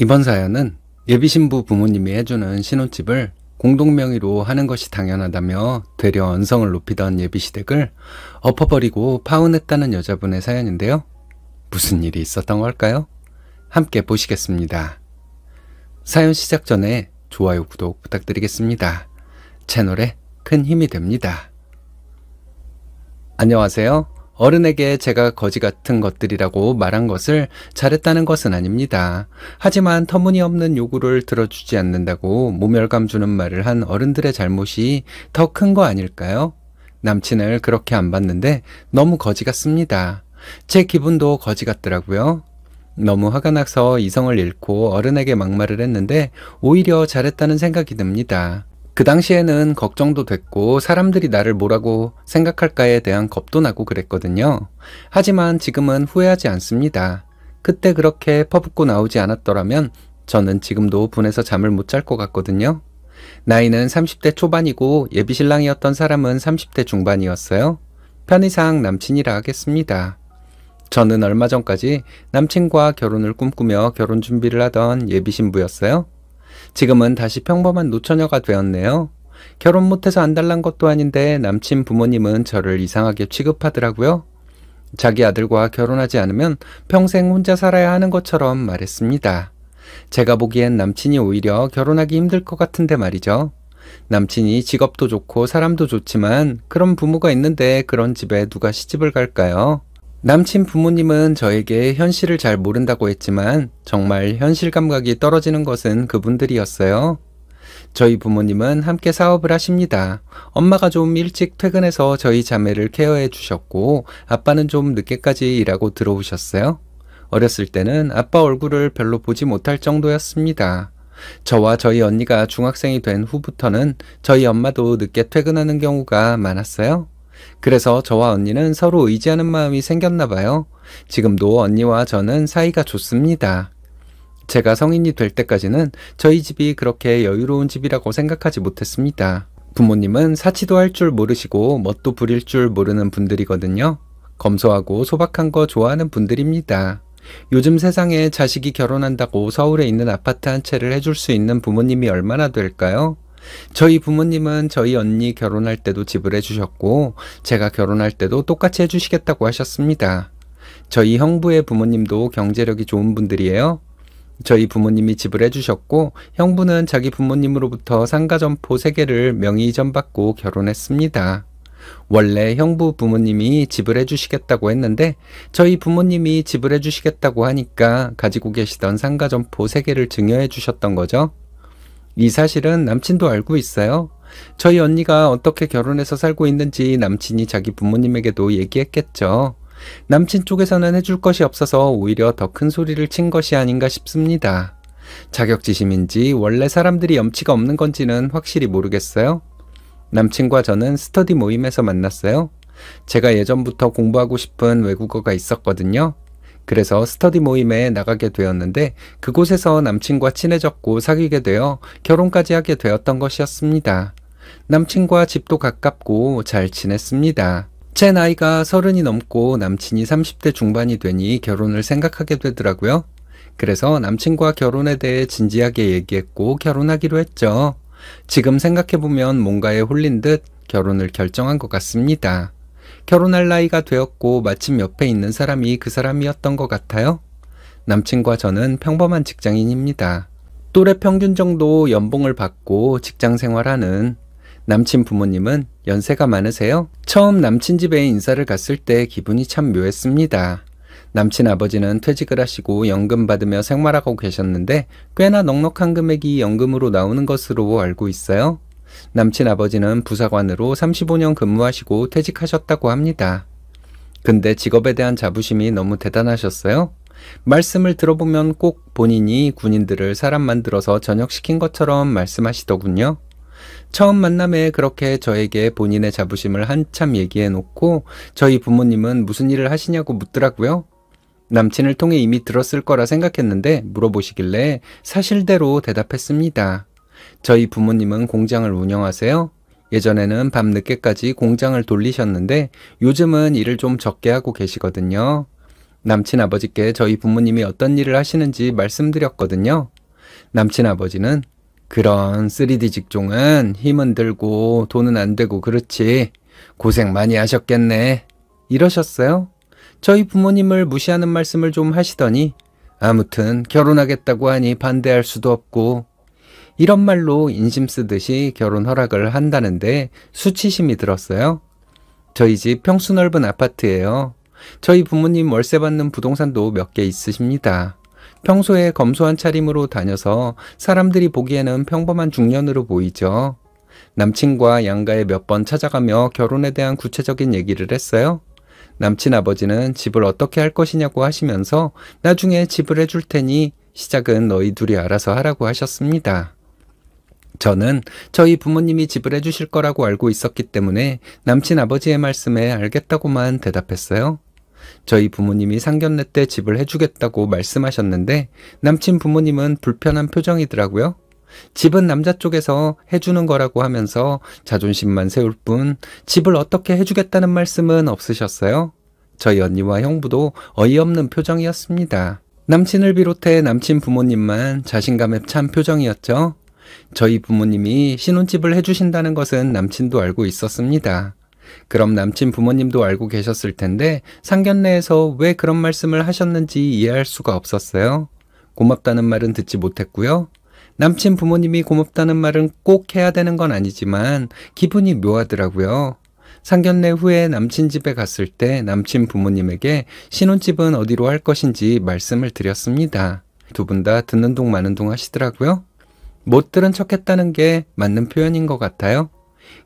이번 사연은 예비신부 부모님이 해주는 신혼집을 공동명의로 하는 것이 당연하다며 되려 언성을 높이던 예비시댁을 엎어버리고 파혼했다는 여자분의 사연인데요. 무슨 일이 있었던 걸까요? 함께 보시겠습니다. 사연 시작 전에 좋아요, 구독 부탁드리겠습니다. 채널에 큰 힘이 됩니다. 안녕하세요. 어른에게 제가 거지 같은 것들이라고 말한 것을 잘했다는 것은 아닙니다. 하지만 터무니없는 요구를 들어주지 않는다고 모멸감 주는 말을 한 어른들의 잘못이 더 큰 거 아닐까요? 남친을 그렇게 안 봤는데 너무 거지 같습니다. 제 기분도 거지 같더라고요. 너무 화가 나서 이성을 잃고 어른에게 막말을 했는데 오히려 잘했다는 생각이 듭니다. 그 당시에는 걱정도 됐고 사람들이 나를 뭐라고 생각할까에 대한 겁도 나고 그랬거든요. 하지만 지금은 후회하지 않습니다. 그때 그렇게 퍼붓고 나오지 않았더라면 저는 지금도 분해서 잠을 못 잘 것 같거든요. 나이는 30대 초반이고 예비신랑이었던 사람은 30대 중반이었어요. 편의상 남친이라 하겠습니다. 저는 얼마 전까지 남친과 결혼을 꿈꾸며 결혼 준비를 하던 예비신부였어요. 지금은 다시 평범한 노처녀가 되었네요. 결혼 못해서 안달난 것도 아닌데 남친 부모님은 저를 이상하게 취급하더라고요. 자기 아들과 결혼하지 않으면 평생 혼자 살아야 하는 것처럼 말했습니다. 제가 보기엔 남친이 오히려 결혼하기 힘들 것 같은데 말이죠. 남친이 직업도 좋고 사람도 좋지만 그런 부모가 있는데 그런 집에 누가 시집을 갈까요? 남친 부모님은 저에게 현실을 잘 모른다고 했지만 정말 현실 감각이 떨어지는 것은 그분들이었어요. 저희 부모님은 함께 사업을 하십니다. 엄마가 좀 일찍 퇴근해서 저희 자매를 케어해 주셨고 아빠는 좀 늦게까지 일하고 들어오셨어요. 어렸을 때는 아빠 얼굴을 별로 보지 못할 정도였습니다. 저와 저희 언니가 중학생이 된 후부터는 저희 엄마도 늦게 퇴근하는 경우가 많았어요. 그래서 저와 언니는 서로 의지하는 마음이 생겼나 봐요. 지금도 언니와 저는 사이가 좋습니다. 제가 성인이 될 때까지는 저희 집이 그렇게 여유로운 집이라고 생각하지 못했습니다. 부모님은 사치도 할 줄 모르시고 멋도 부릴 줄 모르는 분들이거든요. 검소하고 소박한 거 좋아하는 분들입니다. 요즘 세상에 자식이 결혼한다고 서울에 있는 아파트 한 채를 해줄 수 있는 부모님이 얼마나 될까요? 저희 부모님은 저희 언니 결혼할 때도 집을 해주셨고 제가 결혼할 때도 똑같이 해주시겠다고 하셨습니다. 저희 형부의 부모님도 경제력이 좋은 분들이에요. 저희 부모님이 집을 해주셨고 형부는 자기 부모님으로부터 상가점포 3개를 명의 이전받고 결혼했습니다. 원래 형부 부모님이 집을 해주시겠다고 했는데 저희 부모님이 집을 해주시겠다고 하니까 가지고 계시던 상가점포 3개를 증여해 주셨던 거죠. 이 사실은 남친도 알고 있어요. 저희 언니가 어떻게 결혼해서 살고 있는지 남친이 자기 부모님에게도 얘기했겠죠. 남친 쪽에서는 해줄 것이 없어서 오히려 더 큰 소리를 친 것이 아닌가 싶습니다. 자격지심인지 원래 사람들이 염치가 없는 건지는 확실히 모르겠어요. 남친과 저는 스터디 모임에서 만났어요. 제가 예전부터 공부하고 싶은 외국어가 있었거든요. 그래서 스터디 모임에 나가게 되었는데 그곳에서 남친과 친해졌고 사귀게 되어 결혼까지 하게 되었던 것이었습니다. 남친과 집도 가깝고 잘 지냈습니다. 제 나이가 30이 넘고 남친이 30대 중반이 되니 결혼을 생각하게 되더라고요. 그래서 남친과 결혼에 대해 진지하게 얘기했고 결혼하기로 했죠. 지금 생각해보면 뭔가에 홀린 듯 결혼을 결정한 것 같습니다. 결혼할 나이가 되었고 마침 옆에 있는 사람이 그 사람이었던 것 같아요. 남친과 저는 평범한 직장인입니다. 또래 평균 정도 연봉을 받고 직장 생활하는 남친 부모님은 연세가 많으세요. 처음 남친 집에 인사를 갔을 때 기분이 참 묘했습니다. 남친 아버지는 퇴직을 하시고 연금 받으며 생활하고 계셨는데 꽤나 넉넉한 금액이 연금으로 나오는 것으로 알고 있어요. 남친 아버지는 부사관으로 35년 근무하시고 퇴직하셨다고 합니다. 근데 직업에 대한 자부심이 너무 대단하셨어요. 말씀을 들어보면 꼭 본인이 군인들을 사람 만들어서 전역시킨 것처럼 말씀하시더군요. 처음 만남에 그렇게 저에게 본인의 자부심을 한참 얘기해 놓고 저희 부모님은 무슨 일을 하시냐고 묻더라고요. 남친을 통해 이미 들었을 거라 생각했는데 물어보시길래 사실대로 대답했습니다. 저희 부모님은 공장을 운영하세요. 예전에는 밤 늦게까지 공장을 돌리셨는데 요즘은 일을 좀 적게 하고 계시거든요. 남친 아버지께 저희 부모님이 어떤 일을 하시는지 말씀드렸거든요. 남친 아버지는 그런 3D 직종은 힘은 들고 돈은 안 되고 그렇지. 고생 많이 하셨겠네. 이러셨어요. 저희 부모님을 무시하는 말씀을 좀 하시더니 아무튼 결혼하겠다고 하니 반대할 수도 없고 이런 말로 인심 쓰듯이 결혼 허락을 한다는데 수치심이 들었어요. 저희 집 평수 넓은 아파트예요. 저희 부모님 월세 받는 부동산도 몇 개 있으십니다. 평소에 검소한 차림으로 다녀서 사람들이 보기에는 평범한 중년으로 보이죠. 남친과 양가에 몇 번 찾아가며 결혼에 대한 구체적인 얘기를 했어요. 남친 아버지는 집을 어떻게 할 것이냐고 하시면서 나중에 집을 해줄 테니 시작은 너희 둘이 알아서 하라고 하셨습니다. 저는 저희 부모님이 집을 해주실 거라고 알고 있었기 때문에 남친 아버지의 말씀에 알겠다고만 대답했어요. 저희 부모님이 상견례 때 집을 해주겠다고 말씀하셨는데 남친 부모님은 불편한 표정이더라고요. 집은 남자 쪽에서 해주는 거라고 하면서 자존심만 세울 뿐 집을 어떻게 해주겠다는 말씀은 없으셨어요. 저희 언니와 형부도 어이없는 표정이었습니다. 남친을 비롯해 남친 부모님만 자신감에 찬 표정이었죠. 저희 부모님이 신혼집을 해주신다는 것은 남친도 알고 있었습니다. 그럼 남친 부모님도 알고 계셨을 텐데 상견례에서 왜 그런 말씀을 하셨는지 이해할 수가 없었어요. 고맙다는 말은 듣지 못했고요. 남친 부모님이 고맙다는 말은 꼭 해야 되는 건 아니지만 기분이 묘하더라고요. 상견례 후에 남친 집에 갔을 때 남친 부모님에게 신혼집은 어디로 할 것인지 말씀을 드렸습니다. 두 분 다 듣는 동 마는 동 하시더라고요. 못 들은 척 했다는 게 맞는 표현인 것 같아요.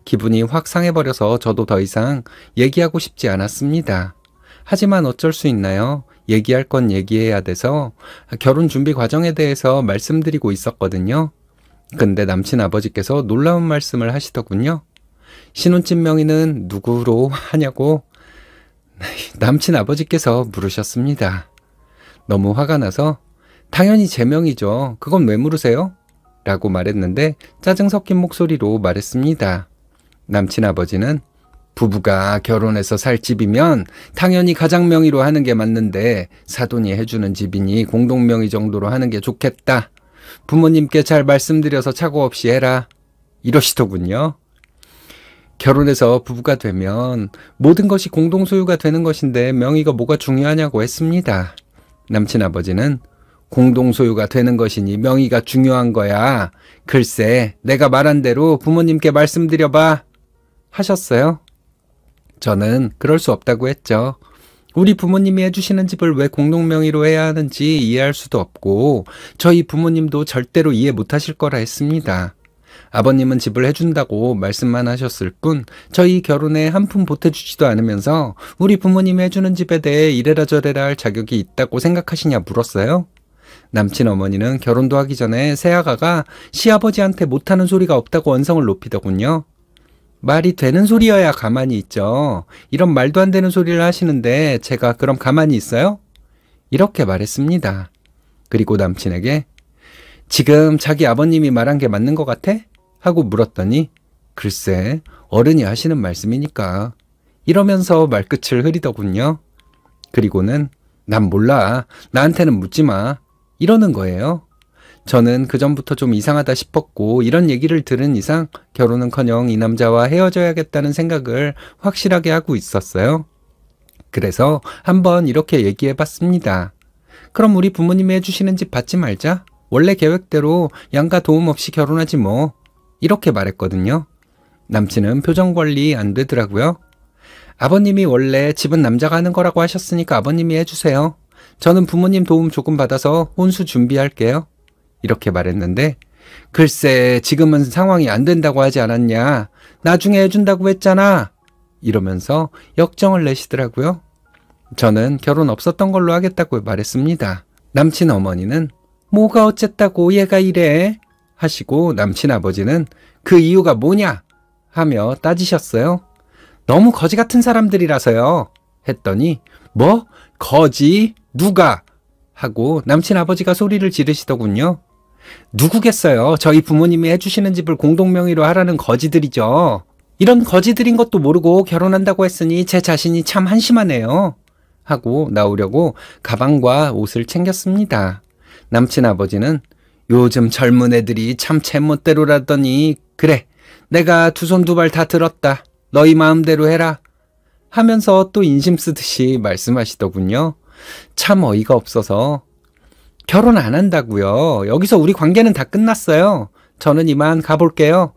기분이 확 상해버려서 저도 더 이상 얘기하고 싶지 않았습니다. 하지만 어쩔 수 있나요? 얘기할 건 얘기해야 돼서 결혼 준비 과정에 대해서 말씀드리고 있었거든요. 근데 남친 아버지께서 놀라운 말씀을 하시더군요. 신혼집 명의는 누구로 하냐고 남친 아버지께서 물으셨습니다. 너무 화가 나서 당연히 제 명이죠. 그건 왜 물으세요? 라고 말했는데 짜증 섞인 목소리로 말했습니다. 남친 아버지는 부부가 결혼해서 살 집이면 당연히 가장 명의로 하는 게 맞는데 사돈이 해주는 집이니 공동명의 정도로 하는 게 좋겠다. 부모님께 잘 말씀드려서 착오 없이 해라. 이러시더군요. 결혼해서 부부가 되면 모든 것이 공동소유가 되는 것인데 명의가 뭐가 중요하냐고 했습니다. 남친 아버지는 공동소유가 되는 것이니 명의가 중요한 거야. 글쎄 내가 말한 대로 부모님께 말씀드려봐. 하셨어요. 저는 그럴 수 없다고 했죠. 우리 부모님이 해주시는 집을 왜 공동명의로 해야 하는지 이해할 수도 없고 저희 부모님도 절대로 이해 못하실 거라 했습니다. 아버님은 집을 해준다고 말씀만 하셨을 뿐 저희 결혼에 한 푼 보태주지도 않으면서 우리 부모님이 해주는 집에 대해 이래라 저래라 할 자격이 있다고 생각하시냐 물었어요. 남친 어머니는 결혼도 하기 전에 새아가가 시아버지한테 못하는 소리가 없다고 언성을 높이더군요. 말이 되는 소리여야 가만히 있죠. 이런 말도 안 되는 소리를 하시는데 제가 그럼 가만히 있어요? 이렇게 말했습니다. 그리고 남친에게 지금 자기 아버님이 말한 게 맞는 것 같아? 하고 물었더니 글쎄 어른이 하시는 말씀이니까 이러면서 말끝을 흐리더군요. 그리고는 난 몰라. 나한테는 묻지 마. 이러는 거예요. 저는 그전부터 좀 이상하다 싶었고 이런 얘기를 들은 이상 결혼은커녕 이 남자와 헤어져야겠다는 생각을 확실하게 하고 있었어요. 그래서 한번 이렇게 얘기해봤습니다. 그럼 우리 부모님이 해주시는 집 받지 말자. 원래 계획대로 양가 도움 없이 결혼하지 뭐. 이렇게 말했거든요. 남친은 표정 관리 안 되더라고요. 아버님이 원래 집은 남자가 하는 거라고 하셨으니까 아버님이 해주세요. 저는 부모님 도움 조금 받아서 혼수 준비할게요. 이렇게 말했는데 글쎄 지금은 상황이 안 된다고 하지 않았냐. 나중에 해준다고 했잖아. 이러면서 역정을 내시더라고요. 저는 결혼 없었던 걸로 하겠다고 말했습니다. 남친 어머니는 뭐가 어쨌다고 얘가 이래? 하시고 남친 아버지는 그 이유가 뭐냐? 하며 따지셨어요. 너무 거지 같은 사람들이라서요. 했더니 뭐? 거지? 누가? 하고 남친 아버지가 소리를 지르시더군요. 누구겠어요? 저희 부모님이 해주시는 집을 공동명의로 하라는 거지들이죠. 이런 거지들인 것도 모르고 결혼한다고 했으니 제 자신이 참 한심하네요. 하고 나오려고 가방과 옷을 챙겼습니다. 남친 아버지는 요즘 젊은 애들이 참 제멋대로라더니 그래 내가 두 손 두 발 다 들었다. 너희 마음대로 해라. 하면서 또 인심 쓰듯이 말씀하시더군요. 참 어이가 없어서 결혼 안 한다고요. 여기서 우리 관계는 다 끝났어요. 저는 이만 가볼게요.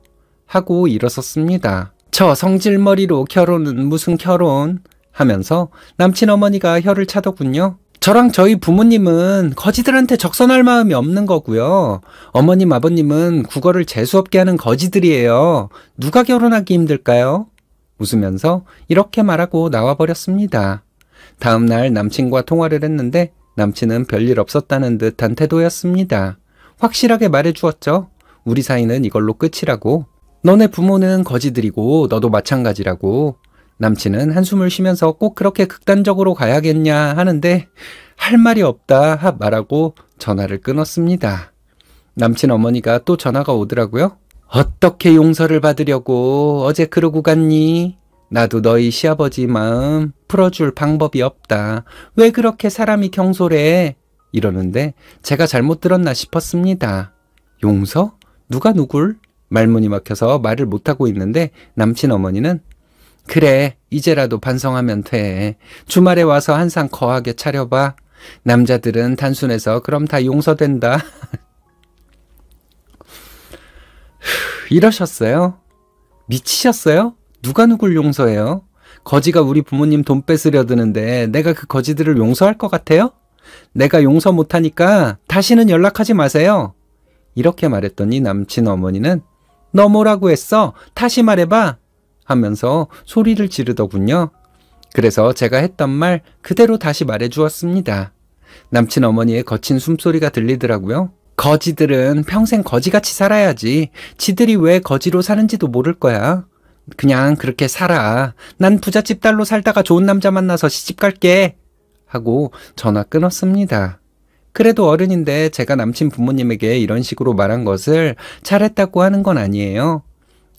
하고 일어섰습니다. 저 성질머리로 결혼은 무슨 결혼 하면서 남친 어머니가 혀를 차더군요. 저랑 저희 부모님은 거지들한테 적선할 마음이 없는 거고요. 어머님 아버님은 국어를 재수없게 하는 거지들이에요. 누가 결혼하기 힘들까요? 웃으면서 이렇게 말하고 나와버렸습니다. 다음날 남친과 통화를 했는데 남친은 별일 없었다는 듯한 태도였습니다. 확실하게 말해주었죠. 우리 사이는 이걸로 끝이라고. 너네 부모는 거지들이고 너도 마찬가지라고. 남친은 한숨을 쉬면서 꼭 그렇게 극단적으로 가야겠냐 하는데 할 말이 없다 말하고 전화를 끊었습니다. 남친 어머니가 또 전화가 오더라고요. 어떻게 용서를 받으려고 어제 그러고 갔니? 나도 너희 시아버지 마음 풀어줄 방법이 없다. 왜 그렇게 사람이 경솔해? 이러는데 제가 잘못 들었나 싶었습니다. 용서? 누가 누굴? 말문이 막혀서 말을 못하고 있는데 남친 어머니는 그래 이제라도 반성하면 돼. 주말에 와서 한 상 거하게 차려봐. 남자들은 단순해서 그럼 다 용서된다. 이러셨어요? 미치셨어요? 누가 누굴 용서해요? 거지가 우리 부모님 돈 뺏으려 드는데 내가 그 거지들을 용서할 것 같아요? 내가 용서 못하니까 다시는 연락하지 마세요. 이렇게 말했더니 남친 어머니는 너 뭐라고 했어? 다시 말해봐. 하면서 소리를 지르더군요. 그래서 제가 했던 말 그대로 다시 말해주었습니다. 남친 어머니의 거친 숨소리가 들리더라고요. 거지들은 평생 거지같이 살아야지. 지들이 왜 거지로 사는지도 모를 거야. 그냥 그렇게 살아. 난 부잣집 딸로 살다가 좋은 남자 만나서 시집 갈게. 하고 전화 끊었습니다. 그래도 어른인데 제가 남친 부모님에게 이런 식으로 말한 것을 잘했다고 하는 건 아니에요.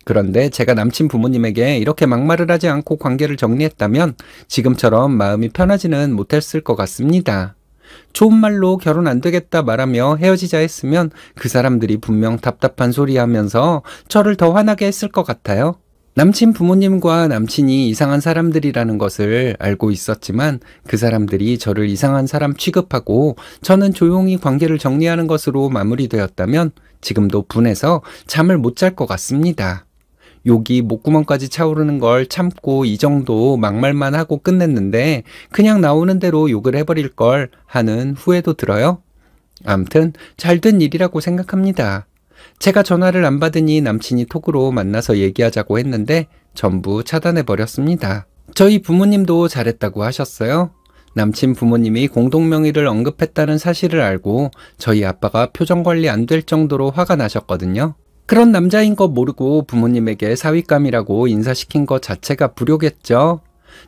그런데 제가 남친 부모님에게 이렇게 막말을 하지 않고 관계를 정리했다면 지금처럼 마음이 편하지는 못했을 것 같습니다. 좋은 말로 결혼 안 되겠다 말하며 헤어지자 했으면 그 사람들이 분명 답답한 소리 하면서 저를 더 화나게 했을 것 같아요. 남친 부모님과 남친이 이상한 사람들이라는 것을 알고 있었지만 그 사람들이 저를 이상한 사람 취급하고 저는 조용히 관계를 정리하는 것으로 마무리되었다면 지금도 분해서 잠을 못 잘 것 같습니다. 욕이 목구멍까지 차오르는 걸 참고 이 정도 막말만 하고 끝냈는데 그냥 나오는 대로 욕을 해버릴 걸 하는 후회도 들어요. 암튼 잘된 일이라고 생각합니다. 제가 전화를 안 받으니 남친이 톡으로 만나서 얘기하자고 했는데 전부 차단해버렸습니다. 저희 부모님도 잘했다고 하셨어요. 남친 부모님이 공동명의를 언급했다는 사실을 알고 저희 아빠가 표정 관리 안 될 정도로 화가 나셨거든요. 그런 남자인 거 모르고 부모님에게 사윗감이라고 인사시킨 것 자체가 불효겠죠.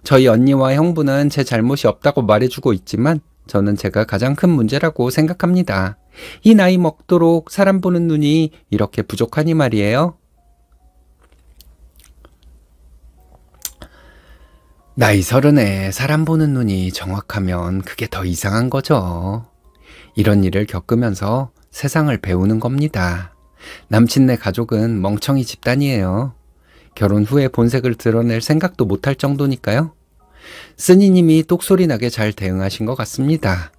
저희 언니와 형부는 제 잘못이 없다고 말해주고 있지만 저는 제가 가장 큰 문제라고 생각합니다. 이 나이 먹도록 사람 보는 눈이 이렇게 부족하니 말이에요. 나이 30에 사람 보는 눈이 정확하면 그게 더 이상한 거죠. 이런 일을 겪으면서 세상을 배우는 겁니다. 남친네 가족은 멍청이 집단이에요. 결혼 후에 본색을 드러낼 생각도 못할 정도니까요. 쓰니님이 똑소리 나게 잘 대응하신 것 같습니다.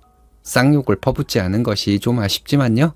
쌍욕을 퍼붓지 않은 것이 좀 아쉽지만요.